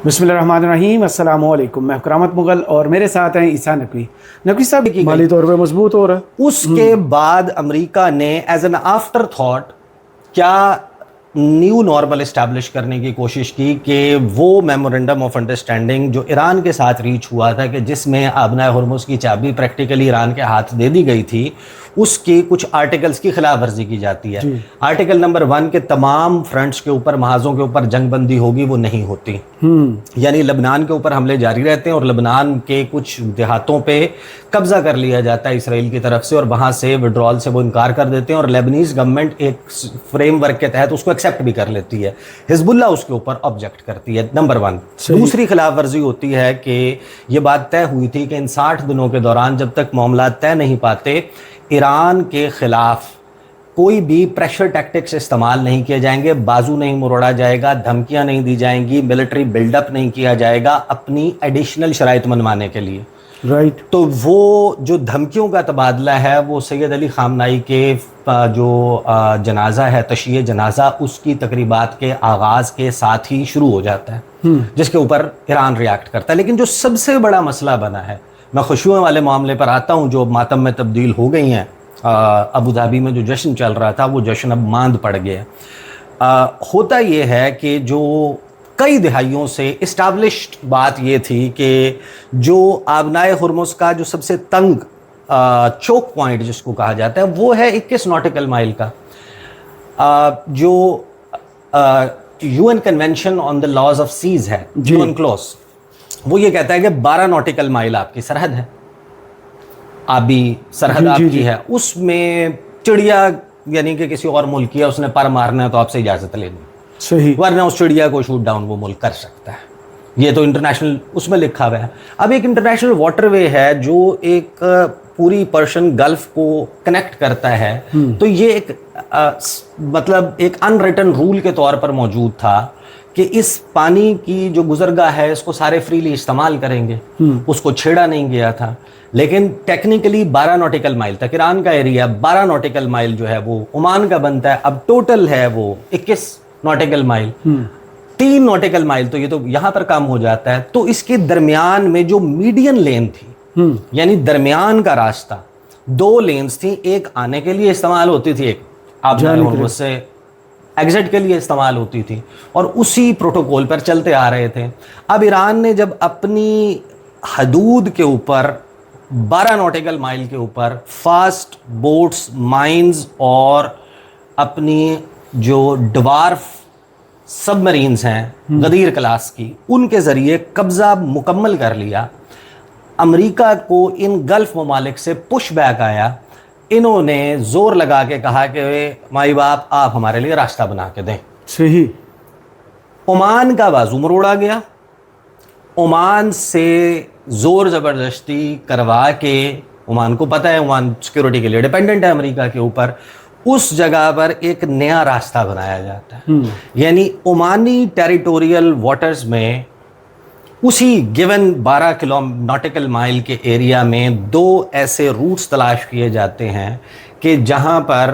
बिस्मिल्लाहिर्रहमानिर्रहीम, अस्सलाम वालेकुम। मैं करामत मुगल और मेरे साथ हैं ईसा नकवी। नकवी साहब की माली तौर पे मजबूत हो रहा है। उसके बाद अमेरिका ने एज एन आफ्टर थॉट क्या न्यू नॉर्मल इस्टेब्लिश करने की कोशिश की कि वो मेमोरेंडम ऑफ अंडरस्टैंडिंग जो ईरान के साथ रीच हुआ था कि जिसमें आबना हुर्मुज़ की चाबी प्रैक्टिकली ईरान के हाथ दे दी गई थी, उसकी कुछ आर्टिकल्स की खिलाफ वर्जी की जाती है। आर्टिकल नंबर 1 के तमाम फ्रंट्स के ऊपर, महाजों के ऊपर जंगबंदी होगी, वो नहीं होती। यानी लबनान के ऊपर हमले जारी रहते हैं और लबनान के कुछ देहातों पे कब्जा कर लिया जाता है इसराइल की तरफ से और वहां से विड्रॉल से वो इनकार कर देते हैं और लेबनीज गवर्नमेंट एक फ्रेमवर्क के तहत उसको एक्सेप्ट भी कर लेती है। हिजबुल्ला उसके ऊपर ऑब्जेक्ट करती है, नंबर 1। दूसरी खिलाफ वर्जी होती है कि ये बात तय हुई थी कि इन 60 दिनों के दौरान जब तक मामला तय नहीं पाते, ईरान के खिलाफ कोई भी प्रेशर टैक्टिक्स इस्तेमाल नहीं किए जाएंगे, बाजू नहीं मुड़ाया जाएगा, धमकियां नहीं दी जाएंगी, मिलिट्री बिल्डअप नहीं किया जाएगा अपनी एडिशनल शराइत मनवाने के लिए। राइट। तो वो जो धमकियों का तबादला है वो सैयद अली खामनाई के जो जनाजा है, तशीए जनाजा, उसकी तकरीबात के आगाज़ के साथ ही शुरू हो जाता है, जिसके ऊपर ईरान रिएक्ट करता है। लेकिन जो सबसे बड़ा मसला बना है, मैं खुशियों वाले मामले पर आता हूँ जो मातम में तब्दील हो गई हैं। अबू धाबी में जो जश्न चल रहा था वो जश्न अब मांद पड़ गया। होता ये है कि जो कई दिहाइयों से इस्टेब्लिश्ड बात ये थी कि जो आबनाए हुर्मुज़ का जो सबसे तंग चोक पॉइंट जिसको कहा जाता है वो है 21 नॉटिकल माइल का। जो UN convention on the laws of seas है, यूएन क्लॉज, वो ये कहता है कि 12 नॉटिकल माइल आपकी सरहद है, आबी सरहद आपकी है। उसमें चिड़िया यानी कि किसी और मुल्क की है, उसने पर मारना है तो आपसे इजाज़त लेनी, सही, वरना उस चिड़िया को शूट डाउन वो मुल्क कर सकता है। ये तो इंटरनेशनल उसमें लिखा हुआ है। अब एक इंटरनेशनल वाटरवे है जो एक पूरी पर्शियन गल्फ को कनेक्ट करता है, तो ये एक मतलब एक अनरिटन रूल के तौर पर मौजूद था कि इस पानी की जो गुजरगाह है इसको सारे फ्रीली इस्तेमाल करेंगे, उसको छेड़ा नहीं गया था। लेकिन टेक्निकली 12 नॉटिकल माइल तक ईरान का एरिया, 12 नॉटिकल माइल जो है वो ओमान का बनता है। अब टोटल है वो 21 नॉटिकल माइल। 3 नॉटिकल माइल तो ये तो यहां पर काम हो जाता है। तो इसके दरमियान में जो मीडियन लेन थी, यानी दरमियान का रास्ता, 2 लेन्स थी, एक आने के लिए इस्तेमाल होती थी, एक आप से एग्जिट के लिए इस्तेमाल होती थी, और उसी प्रोटोकॉल पर चलते आ रहे थे। अब ईरान ने जब अपनी हदूद के ऊपर 12 नॉटिकल माइल के ऊपर फास्ट बोट्स, माइंस और अपनी जो डवार्फ सबमरीन्स हैं गदीर क्लास की, उनके ज़रिए कब्ज़ा मुकम्मल कर लिया, अमेरिका को इन गल्फ ममालिक से पुश बैक आया। इन्होंने जोर लगा के कहा कि माई बाप आप हमारे लिए रास्ता बना के दें। सही। ओमान का बाजू मरोड़ा गया, ओमान से जोर ज़बरदस्ती करवा के, ओमान को पता है ओमान सिक्योरिटी के लिए डिपेंडेंट है अमेरिका के ऊपर, उस जगह पर एक नया रास्ता बनाया जाता है। यानी ओमानी टेरिटोरियल वाटर्स में उसी गिवन 12 नॉटिकल माइल के एरिया में 2 ऐसे रूट्स तलाश किए जाते हैं कि जहां पर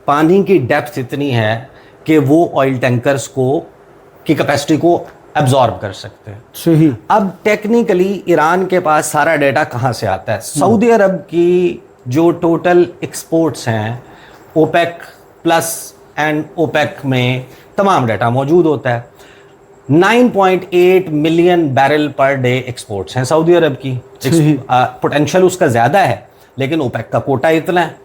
पानी की डेप्थ इतनी है कि वो ऑयल टैंकर्स को की कैपेसिटी को एब्जॉर्ब कर सकते हैं। सही। अब टेक्निकली ईरान के पास सारा डेटा कहाँ से आता है? सऊदी अरब की जो टोटल एक्सपोर्ट्स हैं, ओपेक प्लस एंड ओपेक में तमाम डेटा मौजूद होता है। 9.8 million barrel per day exports हैं सऊदी अरब की। पोटेंशियल उसका ज़्यादा है, लेकिन ओपेक का कोटा इतना है।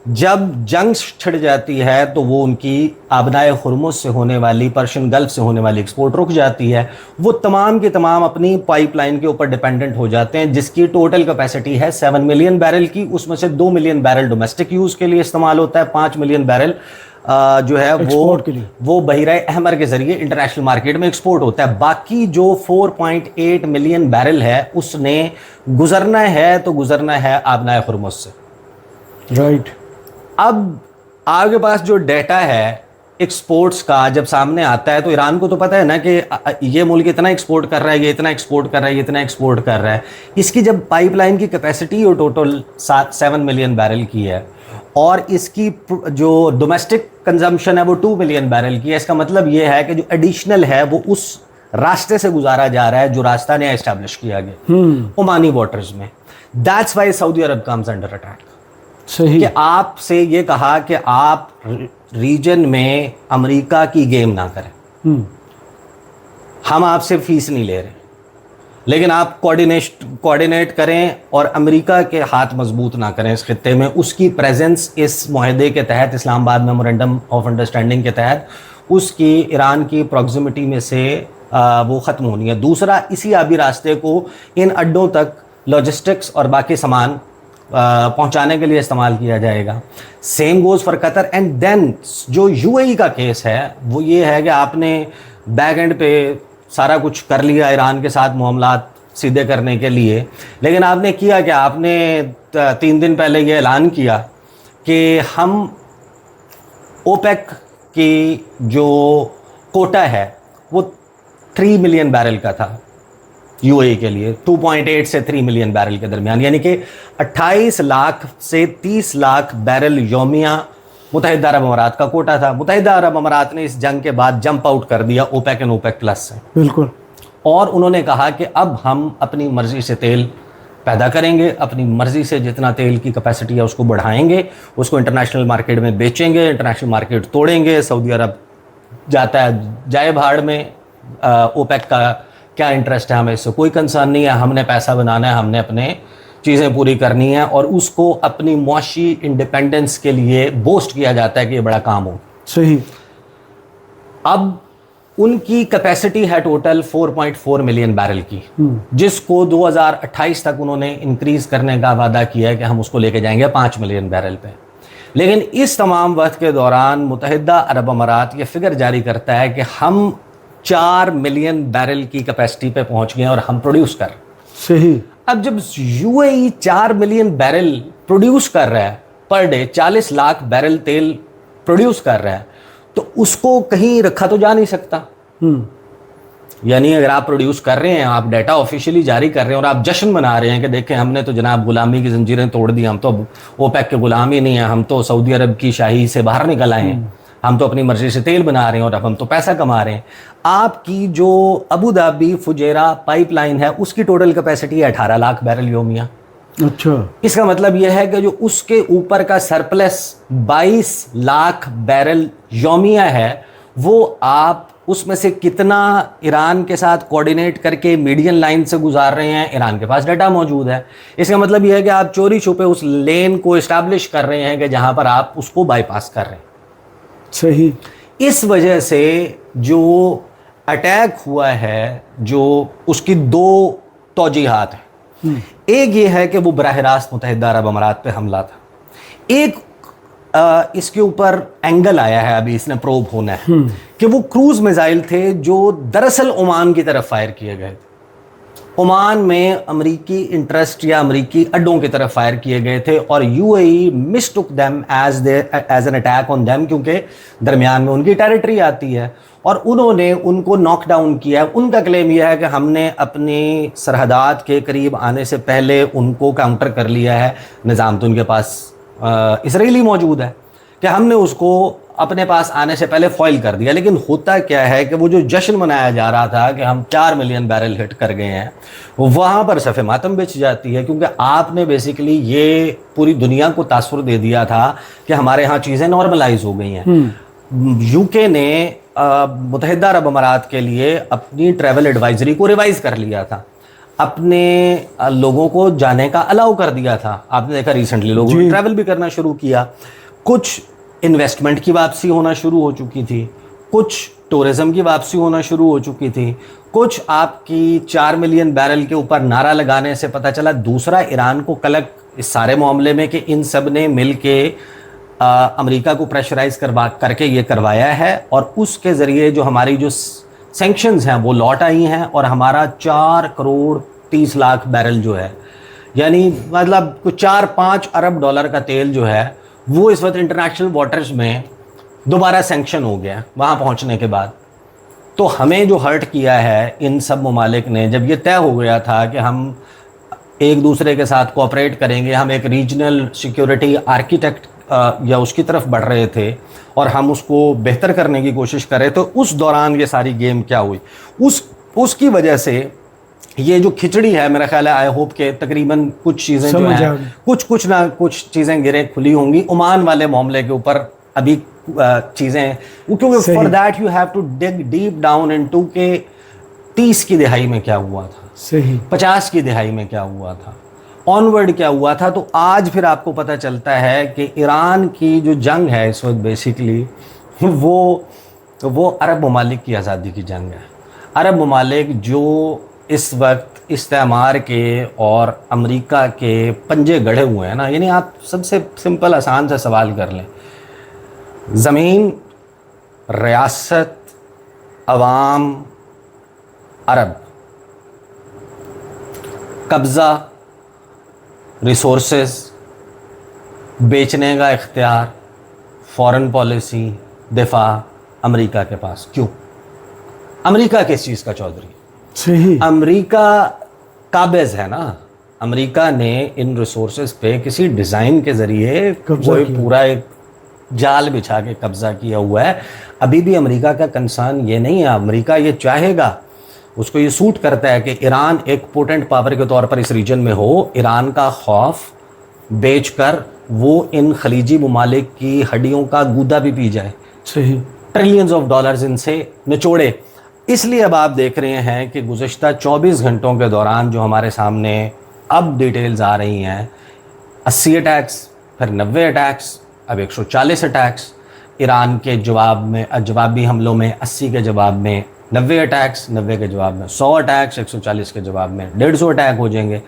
जब जंग छिड़ जाती है तो वो उनकी आबनाए हुर्मुज़ से होने वाली, पर्शियन गल्फ से होने वाली एक्सपोर्ट रुक जाती है। वो तमाम के तमाम अपनी पाइपलाइन के ऊपर डिपेंडेंट हो जाते हैं, जिसकी टोटल कैपेसिटी है 7 मिलियन बैरल की। उसमें से 2 मिलियन बैरल डोमेस्टिक यूज़ के लिए इस्तेमाल होता है, 5 मिलियन बैरल जो है वो बहिरा अहमर के जरिए इंटरनेशनल मार्केट में एक्सपोर्ट होता है। बाकी जो 4.8 मिलियन बैरल है उसने गुजरना है तो गुजरना है आबनाए हुर्मुज़ से। राइट। अब आपके पास जो डेटा है एक्सपोर्ट्स का जब सामने आता है तो ईरान को तो पता है ना कि ये मुल्क इतना एक्सपोर्ट कर रहा है, ये इतना एक्सपोर्ट कर रहा है, ये इतना एक्सपोर्ट कर रहा है। इसकी जब पाइपलाइन की कैपेसिटी और टोटल 7 मिलियन बैरल की है और इसकी जो डोमेस्टिक कंजम्पशन है वो 2 मिलियन बैरल की है, इसका मतलब ये है कि जो एडिशनल है वो उस रास्ते से गुजारा जा रहा है जो रास्ता नया एस्टैब्लिश किया गया ओमानी वाटर्स में। That's why Saudi Arab comes under attack. सही। कि आपसे ये कहा कि आप रीजन में अमेरिका की गेम ना करें, हम आपसे फीस नहीं ले रहे, लेकिन आप कोऑर्डिनेट करें और अमेरिका के हाथ मजबूत ना करें इस खित्ते में। उसकी प्रेजेंस इस मुआहदे के तहत, इस्लामाबाद मेमोरेंडम ऑफ अंडरस्टैंडिंग के तहत, उसकी ईरान की प्रॉक्सिमिटी में से वो ख़त्म होनी है। दूसरा, इसी आबी रास्ते को इन अड्डों तक लॉजिस्टिक्स और बाकी सामान पहुंचाने के लिए इस्तेमाल किया जाएगा। Same goes for Qatar. And then जो यूएई का केस है वो ये है कि आपने बैक एंड पे सारा कुछ कर लिया ईरान के साथ मामलात सीधे करने के लिए, लेकिन आपने किया क्या? आपने 3 दिन पहले ये ऐलान किया कि हम ओपेक की जो कोटा है वो 3 मिलियन बैरल का था यूएई के लिए, 2.8 से 3 मिलियन बैरल के दरमियान, यानी कि 28 लाख से 30 लाख बैरल यौमिया मुत्तहिदा अरब अमारात का कोटा था। मुत्तहिदा अरब अमारात ने इस जंग के बाद जंप आउट कर दिया ओपेक एंड ओपेक प्लस से। बिल्कुल। और उन्होंने कहा कि अब हम अपनी मर्जी से तेल पैदा करेंगे, अपनी मर्जी से जितना तेल की कैपेसिटी है उसको बढ़ाएंगे, उसको इंटरनेशनल मार्केट में बेचेंगे, इंटरनेशनल मार्केट तोड़ेंगे। सऊदी अरब जाता है जाए भाड़ में, ओपेक का क्या इंटरेस्ट है, हमें इससे कोई कंसर्न नहीं है, हमने पैसा बनाना है, हमने अपने चीज़ें पूरी करनी है। और उसको अपनी मुआशी इंडिपेंडेंस के लिए बोस्ट किया जाता है कि ये बड़ा काम हो। सही। अब उनकी कैपेसिटी है टोटल 4.4 मिलियन बैरल की, जिसको 2028 तक उन्होंने इंक्रीज करने का वादा किया है कि हम उसको लेके जाएंगे 5 मिलियन बैरल पे। लेकिन इस तमाम वक्त के दौरान मुत्तहिदा अरब अमारात ये फिगर जारी करता है कि हम 4 मिलियन बैरल की कैपेसिटी पे पहुंच गए और हम प्रोड्यूस कर। सही। अब जब यूएई 4 मिलियन बैरल प्रोड्यूस कर रहा है पर डे, 40 लाख बैरल तेल प्रोड्यूस कर रहा है, तो उसको कहीं रखा तो जा नहीं सकता। यानी अगर आप प्रोड्यूस कर रहे हैं, आप डाटा ऑफिशियली जारी कर रहे हैं और आप जश्न मना रहे हैं कि देखें हमने तो जनाब गुलामी की जंजीरें तोड़ दी, हम तो ओपेक के गुलाम ही नहीं है, हम तो सऊदी अरब की शाही से बाहर निकल आए हैं, हम तो अपनी मर्जी से तेल बना रहे हैं और अब हम तो पैसा कमा रहे हैं। आपकी जो अबू धाबी फुजेरा पाइपलाइन है उसकी टोटल कैपेसिटी है 18 लाख बैरल योमिया। अच्छा। इसका मतलब यह है कि जो उसके ऊपर का सरप्लस 22 लाख बैरल योमिया है, वो आप उसमें से कितना ईरान के साथ कोऑर्डिनेट करके मीडियन लाइन से गुजार रहे हैं, ईरान के पास डाटा मौजूद है। इसका मतलब यह है कि आप चोरी छुपे उस लेन को इस्टेब्लिश कर रहे हैं कि जहां पर आप उसको बाईपास कर रहे हैं। सही। इस वजह से जो अटैक हुआ है, जो उसकी 2 तौजीहात हैं। एक ये है कि वो बराह रास्त मुत्तहिदा अरब अमारात पे हमला था। एक इसके ऊपर एंगल आया है, अभी इसने प्रोब होना है कि वो क्रूज मिसाइल थे जो दरअसल ओमान की तरफ फायर किए गए थे। ओमान में अमरीकी इंटरेस्ट या अमरीकी अड्डों की तरफ फायर किए गए थे और UAE mistook them as an attack on them, क्योंकि दरमियान में उनकी टेरिटरी आती है और उन्होंने उनको नॉक डाउन किया। उनका क्लेम यह है कि हमने अपनी सरहदात के करीब आने से पहले उनको काउंटर कर लिया है। निज़ाम तो उनके पास इसराइली मौजूद है कि हमने उसको अपने पास आने से पहले फॉइल कर दिया। लेकिन होता क्या है कि वो जो जश्न मनाया जा रहा था कि हम 4 मिलियन बैरल हिट कर गए हैं, वहाँ पर सफ़े मातम बिछ जाती है, क्योंकि आपने बेसिकली ये पूरी दुनिया को तासुर दे दिया था कि हमारे यहाँ चीज़ें नॉर्मलाइज हो गई हैं। यूके ने मुत्तहिदा अरब अमारात के लिए अपनी ट्रैवल एडवाइजरी को रिवाइज कर लिया था, अपने लोगों को जाने का अलाउ कर दिया था। आपने देखा रिसेंटली लोगों ने ट्रैवल भी करना शुरू किया। कुछ इन्वेस्टमेंट की वापसी होना शुरू हो चुकी थी, कुछ टूरिज्म की वापसी होना शुरू हो चुकी थी, कुछ आपकी 4 मिलियन बैरल के ऊपर नारा लगाने से पता चला। दूसरा, ईरान को कलक इस सारे मामले में कि इन सब ने मिल के अमेरिका को प्रेशराइज करके ये करवाया है और उसके ज़रिए जो हमारी जो सैंक्शंस हैं वो लौट आई हैं और हमारा 4 करोड़ 30 लाख बैरल जो है, यानी मतलब कुछ 4-5 अरब डॉलर का तेल जो है वो इस वक्त इंटरनेशनल वाटर्स में दोबारा सैंक्शन हो गया वहाँ पहुँचने के बाद। तो हमें जो हर्ट किया है इन सब ममालिक ने, जब ये तय हो गया था कि हम एक दूसरे के साथ कोऑपरेट करेंगे, हम एक रीजनल सिक्योरिटी आर्किटेक्ट या उसकी तरफ बढ़ रहे थे और हम उसको बेहतर करने की कोशिश कर रहे थे, तो उस दौरान ये सारी गेम क्या हुई, उस उसकी वजह से ये जो खिचड़ी है, मेरा ख्याल है, आई होप के तकरीबन कुछ चीज़ें जो समझ आ हैं, गई। कुछ ना कुछ चीज़ें गिरे खुली होंगी ओमान वाले मामले के ऊपर अभी चीज़ें, क्योंकि सही। For that you have to dig deep down into के 30 की दिहाई में क्या हुआ था, सही 50 की दिहाई में क्या हुआ था, ऑनवर्ड क्या हुआ था। तो आज फिर आपको पता चलता है कि ईरान की जो जंग है इस वक्त बेसिकली वो अरब ममालिक की आज़ादी की जंग है। अरब ममालिक जो इस वक्त इस्तेमार के और अमेरिका के पंजे गढ़े हुए हैं ना, यानी आप सबसे सिंपल आसान सा सवाल कर लें, ज़मीन, रियासत, अवाम, अरब, कब्ज़ा, रिसोर्सेज, बेचने का इख्तियार, फॉरेन पॉलिसी, दिफा, अमेरिका के पास। क्यों? अमेरिका किस चीज़ का चौधरी? सही अमेरिका काबिज है ना। अमेरिका ने इन रिसोर्सेज पे किसी डिज़ाइन के ज़रिए कब्जा कोई किया। पूरा एक जाल बिछा के कब्जा किया हुआ है। अभी भी अमेरिका का कंसर्न ये नहीं है, अमेरिका ये चाहेगा, उसको ये सूट करता है कि ईरान एक पोटेंट पावर के तौर पर इस रीजन में हो। ईरान का खौफ बेचकर वो इन खलीजी ममालिक की हड्डियों का गूदा भी पी जाए, सही ट्रिलियंस ऑफ डॉलर्स इनसे निचोड़े। इसलिए अब आप देख रहे हैं कि गुज़श्ता 24 घंटों के दौरान जो हमारे सामने अब डिटेल्स आ रही हैं, 80 अटैक्स, फिर 90 अटैक्स, अब 140 अटैक्स। ईरान के जवाबी हमलों में 80 के जवाब में 90 अटैक्स, 90 के जवाब में 100 अटैक्स, 140 के जवाब में 150 अटैक हो जाएंगे।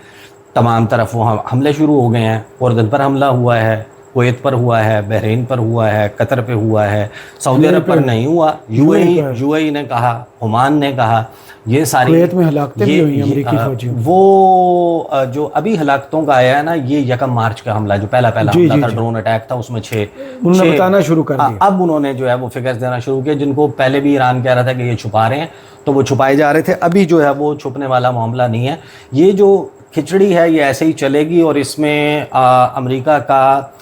तमाम तरफ वो हमले शुरू हो गए हैं। उर्दन पर हमला हुआ है, कुवैत पर हुआ है, बहरीन पर हुआ है, कतर पे हुआ है, सऊदी अरब पर नहीं हुआ। यूएई ने कहा, ओमान ने कहा, ये सारी कुवैत में हलाकतें भी हुई अमेरिकी फौजियों की। वो जो अभी हलाकतों का आया है ना, ये 1 मार्च का हमला, जो पहला हमला था, ड्रोन अटैक था, उसमें 6 उन्होंने बताना शुरू कर दिया। अब उन्होंने जो है वो फिगर्स देना शुरू किए, जिनको पहले भी ईरान कह रहा था कि ये छुपा रहे हैं, तो वो छुपाए जा रहे थे। अभी जो है वो छुपने वाला मामला नहीं है। ये जो खिचड़ी है ये ऐसे ही चलेगी और इसमें अमेरिका का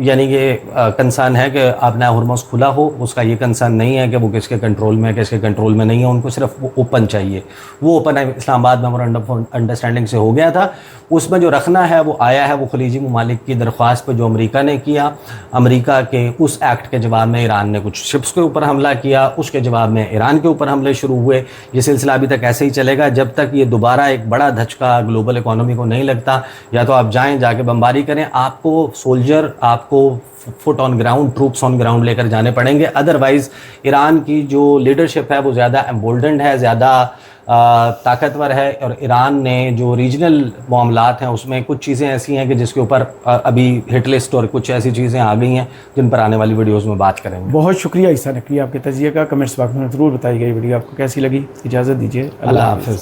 यानी कि कंसर्न है कि अपना हुर्मुज़ खुला हो, उसका ये कंसर्न नहीं है कि वो किसके कंट्रोल में है, किसके कंट्रोल में नहीं है। उनको सिर्फ वो ओपन चाहिए। वो open Islamabad memorandum of understanding से हो गया था, उसमें जो रखना है वो आया है, वो खलीजी ममालिक की दरख्वास्त पर जो अमेरिका ने किया। अमेरिका के उस एक्ट के जवाब में ईरान ने कुछ शिप्स के ऊपर हमला किया, उसके जवाब में ईरान के ऊपर हमले शुरू हुए। ये सिलसिला अभी तक ऐसे ही चलेगा जब तक ये दोबारा एक बड़ा धचका ग्लोबल इकोनॉमी को नहीं लगता। या तो आप जाएँ, जाके बमबारी करें, आपको सोल्जर, आपको foot on ground, troops on ground लेकर जाने पड़ेंगे। अदरवाइज़ ईरान की जो लीडरशिप है वो ज़्यादा एम्बोल्डेंड है, ज़्यादा ताकतवर है। और ईरान ने जो रीजनल मामलात हैं उसमें कुछ चीज़ें ऐसी हैं कि जिसके ऊपर अभी हिट लिस्ट और कुछ ऐसी चीज़ें आ गई हैं जिन पर आने वाली वीडियोज़ में बात करेंगे। बहुत शुक्रिया ईसा नकवी आपके तजिए का। कमेंट्स बॉक्स में ज़रूर बताई गई वीडियो आपको कैसी लगी। इजाज़त दीजिए, अल्लाह हाफ़िज़।